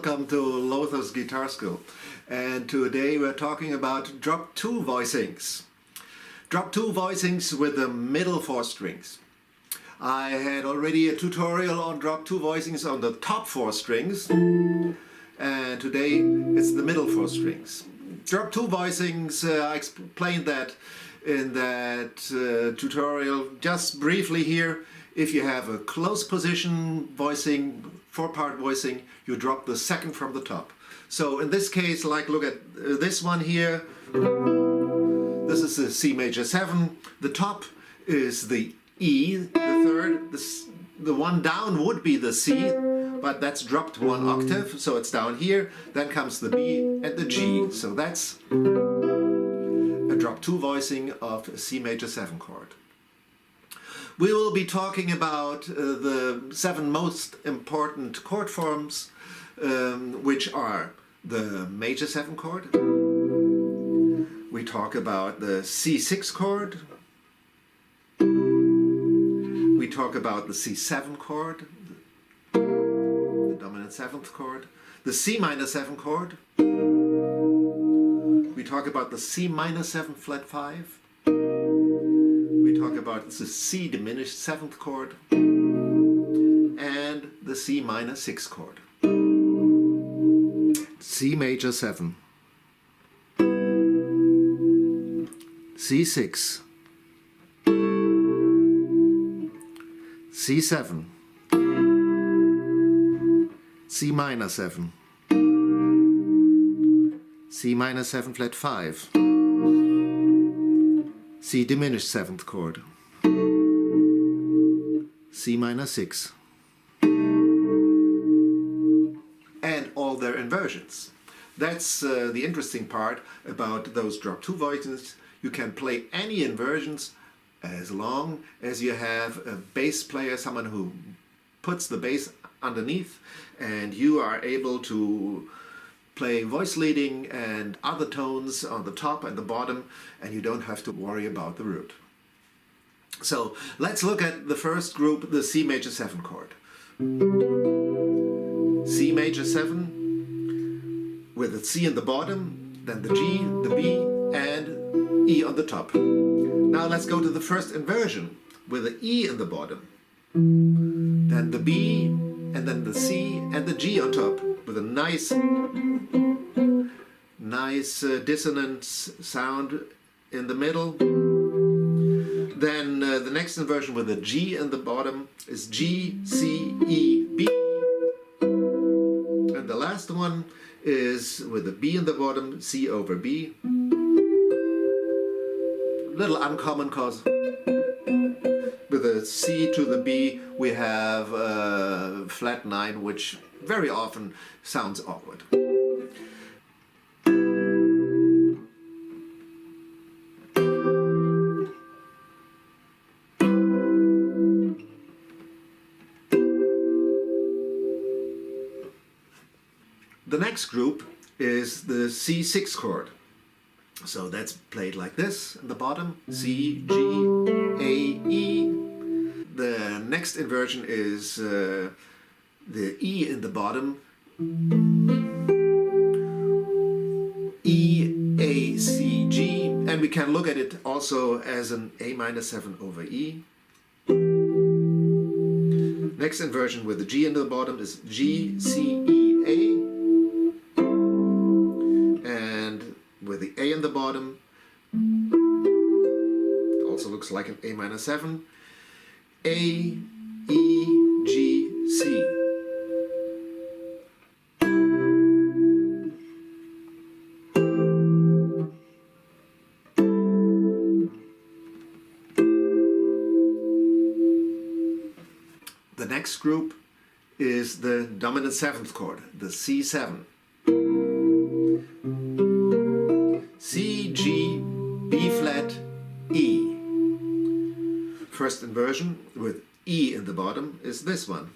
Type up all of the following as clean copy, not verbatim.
welcome to Lothar's Guitar School. And today we're talking about drop 2 voicings. Drop 2 voicings with the middle 4 strings. I had already a tutorial on drop 2 voicings on the top 4 strings. And today it's the middle 4 strings. Drop 2 voicings, I explained that in that tutorial just briefly here. If you have a close position voicing, 4-part voicing, you drop the second from the top. So in this case, like look at this one here. This is the C major 7. The top is the E, the third. The one down would be the C, but that's dropped 1 octave, so it's down here. Then comes the B and the G. So that's a drop 2 voicing of a C major 7 chord. We will be talking about the 7 most important chord forms, which are the major 7 chord. We talk about the C6 chord. We talk about the C7 chord, the dominant 7th chord, the C minor 7 chord. We talk about the C minor 7 flat 5. We talk about the C diminished 7th chord and the C minor 6 chord. C major 7, C6, C7, C minor 7, C minor 7 flat 5, C diminished 7th chord, C minor 6, and all their inversions. That's the interesting part about those drop 2 voicings. You can play any inversions as long as you have a bass player, someone who puts the bass underneath, and you are able to play voice leading and other tones on the top and the bottom, and you don't have to worry about the root. So let's look at the first group, the C major 7 chord. C major 7 with the C in the bottom, then the G, the B, and E on the top. Now let's go to the first inversion with the E in the bottom, then the B, and then the C and the G on top with a nice dissonant sound in the middle. Then the next inversion with the G in the bottom is G, C, E, B. And the last one is with the B in the bottom, C over B. Little uncommon cause with the C to the B we have flat 9, which very often sounds awkward. The next group is the C6 chord. So that's played like this in the bottom, C, G, A, E. The next inversion is the E in the bottom, E, A, C, G, and we can look at it also as an A minor 7 over E. Next inversion with the G in the bottom is G, C, E, A. With the A in the bottom, it also looks like an A minor 7, A, E, G, C. The next group is the dominant 7th chord, the C7. C, G, B flat, E. First inversion with E in the bottom is this one.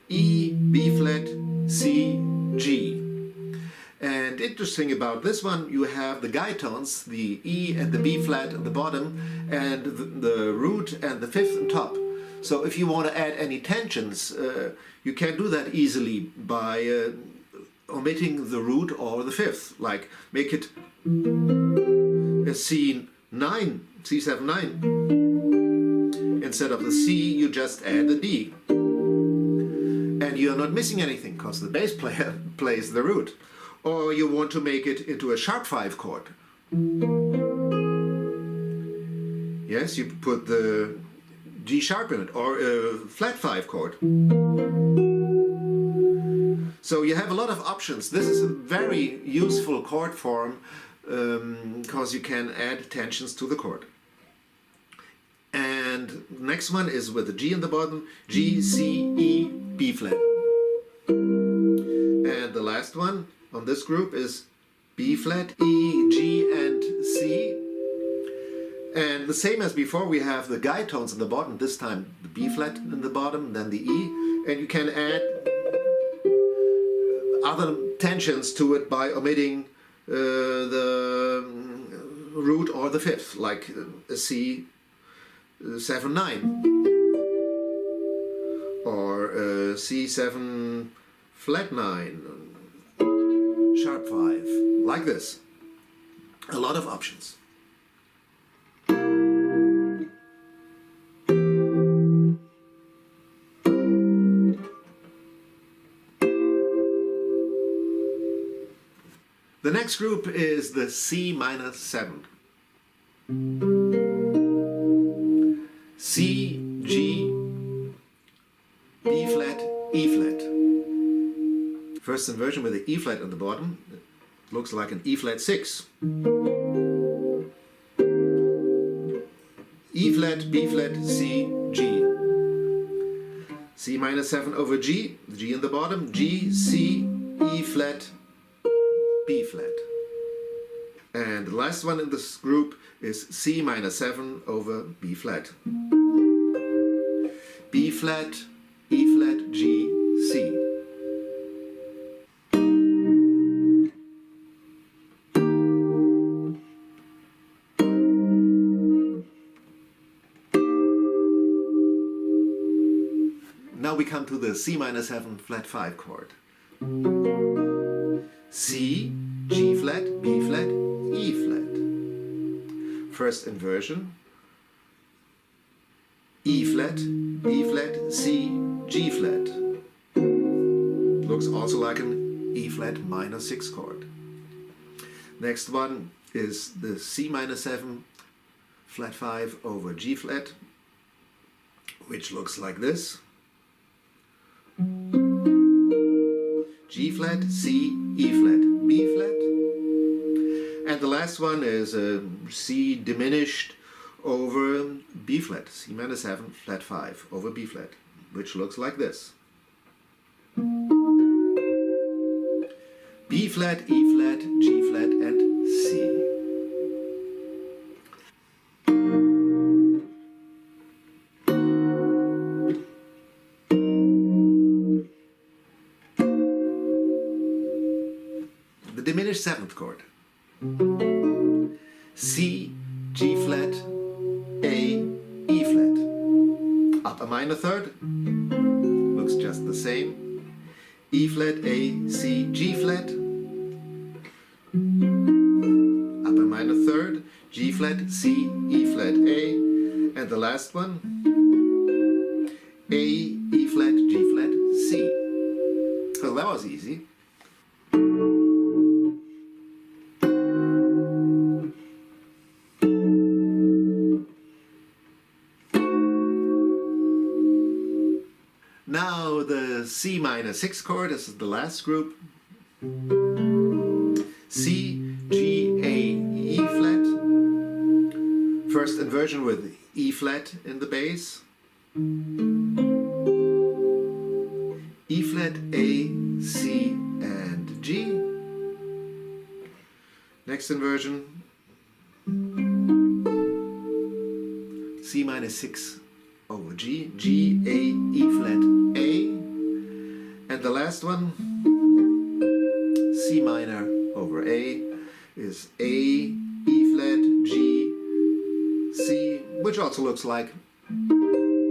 E, B flat, C, G. And interesting about this one, you have the guide tones, the E and the B flat at the bottom, and the root and the 5th on top. So if you want to add any tensions, you can do that easily by omitting the root or the fifth, like make it a C9, C7-9. Instead of the C, you just add the D. And you're not missing anything because the bass player plays the root. Or you want to make it into a sharp 5 chord. Yes, you put the G sharp in it, or a flat 5 chord. So you have a lot of options. This is a very useful chord form because you can add tensions to the chord. And next one is with the G in the bottom, G, C, E, B flat. And the last one on this group is B flat, E, G and C. And the same as before, we have the guide tones in the bottom, this time the B flat in the bottom, then the E. And you can add other tensions to it by omitting the root or the fifth, like a C 7-9 or C7 flat 9, sharp 5, like this. A lot of options. The next group is the C minor 7. C, G, B flat, E flat. First inversion with the E flat at the bottom. It looks like an E flat 6. E flat, B flat, C, G. C minor 7 over G, the G in the bottom, G, C, E flat, B flat. And the last one in this group is C minor 7 over B flat. B flat, E flat, G, C. Now we come to the C minor 7 flat 5 chord. C, G flat, B flat, E flat. First inversion. E flat, B flat, C, G flat. Looks also like an E flat minor 6 chord. Next one is the C minor 7 flat 5 over G flat, which looks like this. G flat, C, E flat, B flat. And the last one is C diminished over B flat, C minor 7 flat 5 over B flat, which looks like this. B flat, E flat, G flat and C. The diminished 7th chord. C, G flat, A, E flat. Upper minor 3rd, looks just the same. E flat, A, C, G flat. Upper minor 3rd, G flat, C, E flat, A. And the last one, A, E flat, G flat, C. So that was easy. Now the C minor 6 chord, this is the last group. C, G, A, E flat. First inversion with E flat in the bass. E flat, A, C and G. Next inversion. C minor 6 over G, G, A, E flat, A. And the last one, C minor over A, is A, E flat, G, C, which also looks like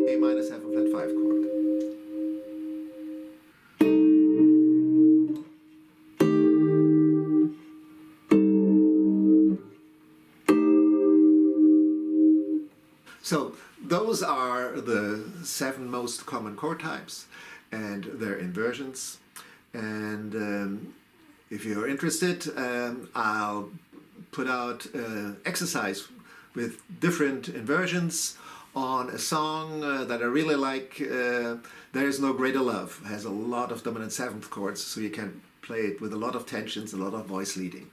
A minor 7 flat 5 chord. So those are the 7 most common chord types and their inversions. And if you're interested, I'll put out exercise with different inversions on a song that I really like. There Is No Greater Love. It has a lot of dominant 7th chords, so you can play it with a lot of tensions, a lot of voice leading.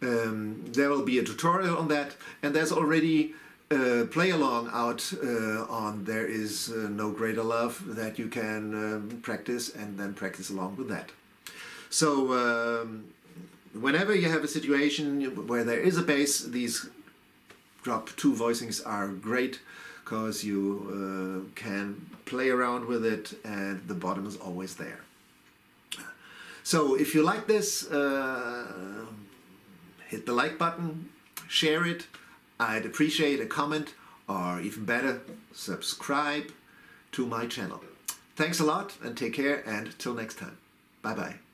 There will be a tutorial on that, and there's already play along out on There Is No Greater Love that you can practice and then practice along with that. So whenever you have a situation where there is a bass, these drop 2 voicings are great because you can play around with it and the bottom is always there. So if you like this, hit the like button, share it. I'd appreciate a comment, or even better, subscribe to my channel. Thanks a lot and take care, and till next time. Bye bye.